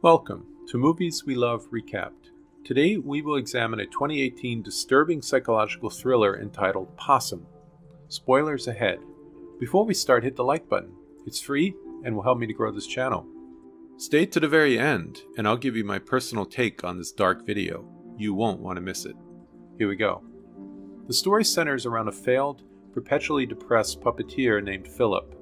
Welcome to Movies We Love Recapped. Today we will examine a 2018 disturbing psychological thriller entitled Possum. Spoilers ahead. Before we start, hit the like button. It's free and will help me to grow this channel. Stay to the very end and I'll give you my personal take on this dark video. You won't want to miss it. Here we go. The story centers around a failed, perpetually depressed puppeteer named Philip.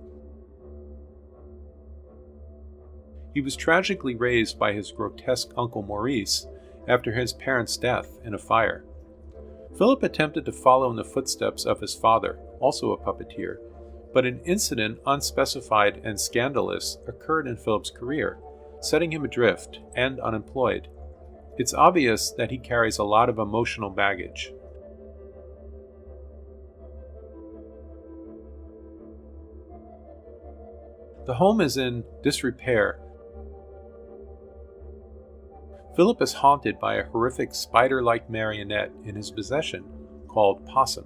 He was tragically raised by his grotesque uncle Maurice after his parents' death in a fire. Philip attempted to follow in the footsteps of his father, also a puppeteer, but an incident unspecified and scandalous occurred in Philip's career, setting him adrift and unemployed. It's obvious that he carries a lot of emotional baggage. The home is in disrepair. Philip is haunted by a horrific spider-like marionette in his possession called Possum,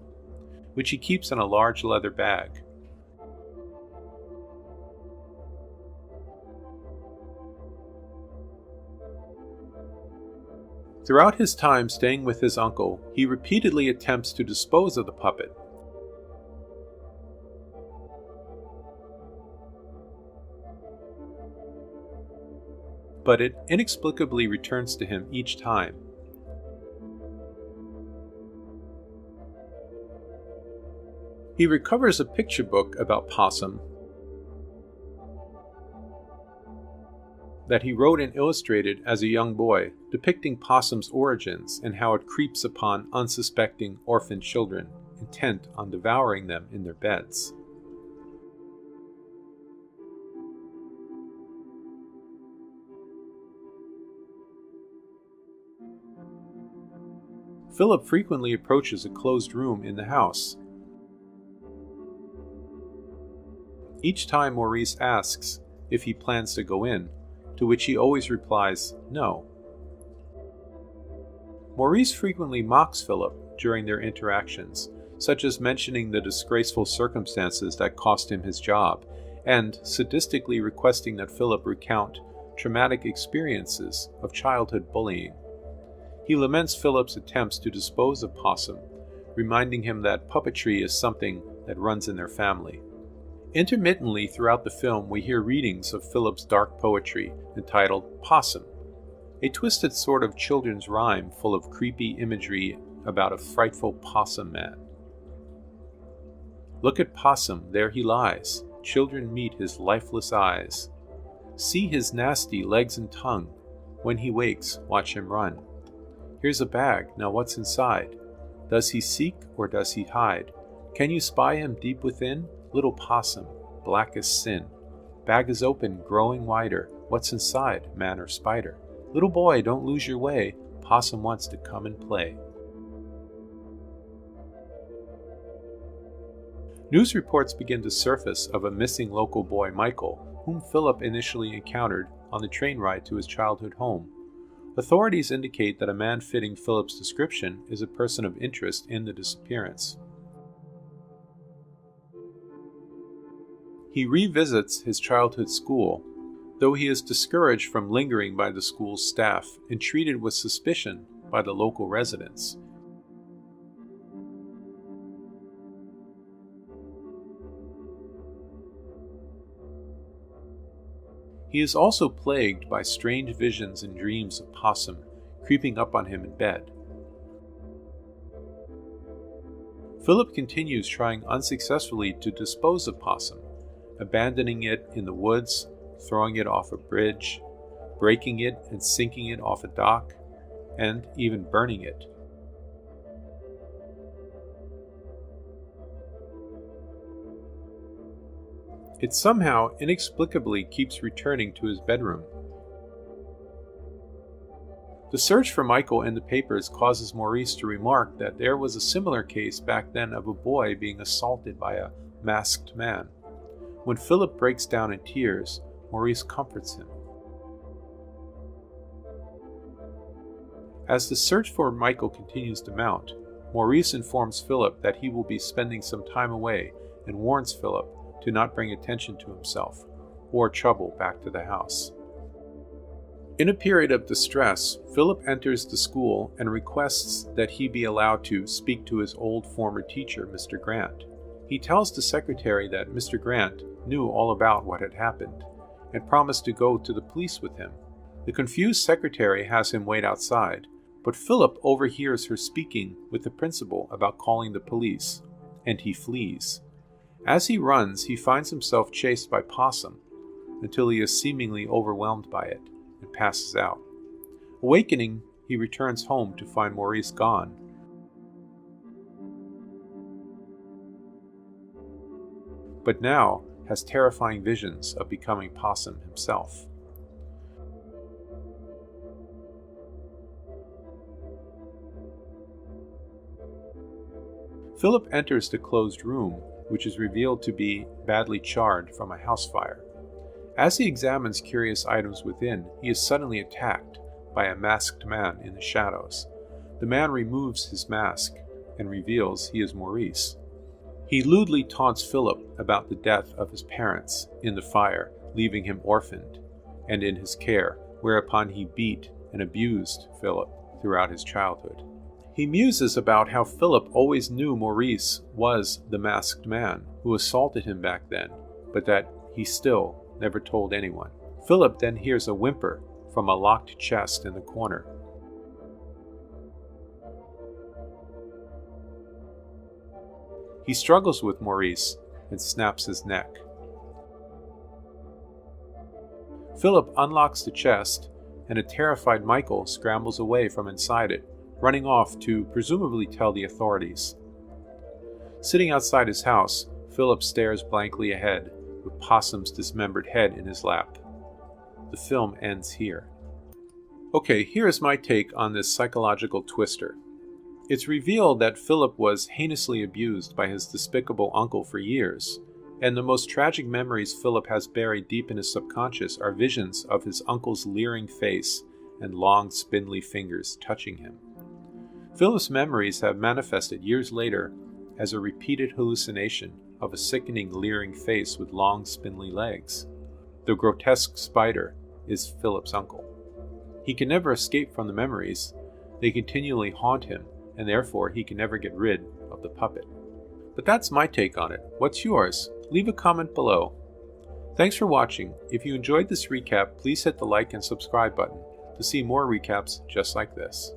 which he keeps in a large leather bag. Throughout his time staying with his uncle, he repeatedly attempts to dispose of the puppet. But it inexplicably returns to him each time. He recovers a picture book about Possum that he wrote and illustrated as a young boy, depicting Possum's origins and how it creeps upon unsuspecting orphan children, intent on devouring them in their beds. Philip frequently approaches a closed room in the house. Each time Maurice asks if he plans to go in, to which he always replies, no. Maurice frequently mocks Philip during their interactions, such as mentioning the disgraceful circumstances that cost him his job, and sadistically requesting that Philip recount traumatic experiences of childhood bullying. He laments Philip's attempts to dispose of Possum, reminding him that puppetry is something that runs in their family. Intermittently throughout the film, we hear readings of Philip's dark poetry entitled Possum, a twisted sort of children's rhyme full of creepy imagery about a frightful possum man. Look at Possum, there he lies. Children meet his lifeless eyes. See his nasty legs and tongue. When he wakes, watch him run. Here's a bag, now what's inside? Does he seek or does he hide? Can you spy him deep within? Little Possum, black as sin. Bag is open, growing wider. What's inside, man or spider? Little boy, don't lose your way. Possum wants to come and play. News reports begin to surface of a missing local boy, Michael, whom Philip initially encountered on the train ride to his childhood home. Authorities indicate that a man fitting Philip's description is a person of interest in the disappearance. He revisits his childhood school, though he is discouraged from lingering by the school's staff and treated with suspicion by the local residents. He is also plagued by strange visions and dreams of Possum creeping up on him in bed. Philip continues trying unsuccessfully to dispose of Possum, abandoning it in the woods, throwing it off a bridge, breaking it and sinking it off a dock, and even burning it. It somehow inexplicably keeps returning to his bedroom. The search for Michael in the papers causes Maurice to remark that there was a similar case back then of a boy being assaulted by a masked man. When Philip breaks down in tears, Maurice comforts him. As the search for Michael continues to mount, Maurice informs Philip that he will be spending some time away and warns Philip to not bring attention to himself or trouble back to the house. In a period of distress, Philip enters the school and requests that he be allowed to speak to his old former teacher, Mr. Grant. He tells the secretary that Mr. Grant knew all about what had happened and promised to go to the police with him. The confused secretary has him wait outside, but Philip overhears her speaking with the principal about calling the police, and he flees. As he runs, he finds himself chased by Possum until he is seemingly overwhelmed by it and passes out. Awakening, he returns home to find Maurice gone. But now has terrifying visions of becoming Possum himself. Philip enters the closed room, which is revealed to be badly charred from a house fire. As he examines curious items within, he is suddenly attacked by a masked man in the shadows. The man removes his mask and reveals he is Maurice. He lewdly taunts Philip about the death of his parents in the fire, leaving him orphaned and in his care, whereupon he beat and abused Philip throughout his childhood. He muses about how Philip always knew Maurice was the masked man who assaulted him back then, but that he still never told anyone. Philip then hears a whimper from a locked chest in the corner. He struggles with Maurice and snaps his neck. Philip unlocks the chest, and a terrified Michael scrambles away from inside it, running off to presumably tell the authorities. Sitting outside his house, Philip stares blankly ahead, with Possum's dismembered head in his lap. The film ends here. Okay, here is my take on this psychological twister. It's revealed that Philip was heinously abused by his despicable uncle for years, and the most tragic memories Philip has buried deep in his subconscious are visions of his uncle's leering face and long, spindly fingers touching him. Philip's memories have manifested years later as a repeated hallucination of a sickening, leering face with long, spindly legs. The grotesque spider is Philip's uncle. He can never escape from the memories. They continually haunt him, and therefore he can never get rid of the puppet. But that's my take on it. What's yours? Leave a comment below. Thanks for watching. If you enjoyed this recap, please hit the like and subscribe button to see more recaps just like this.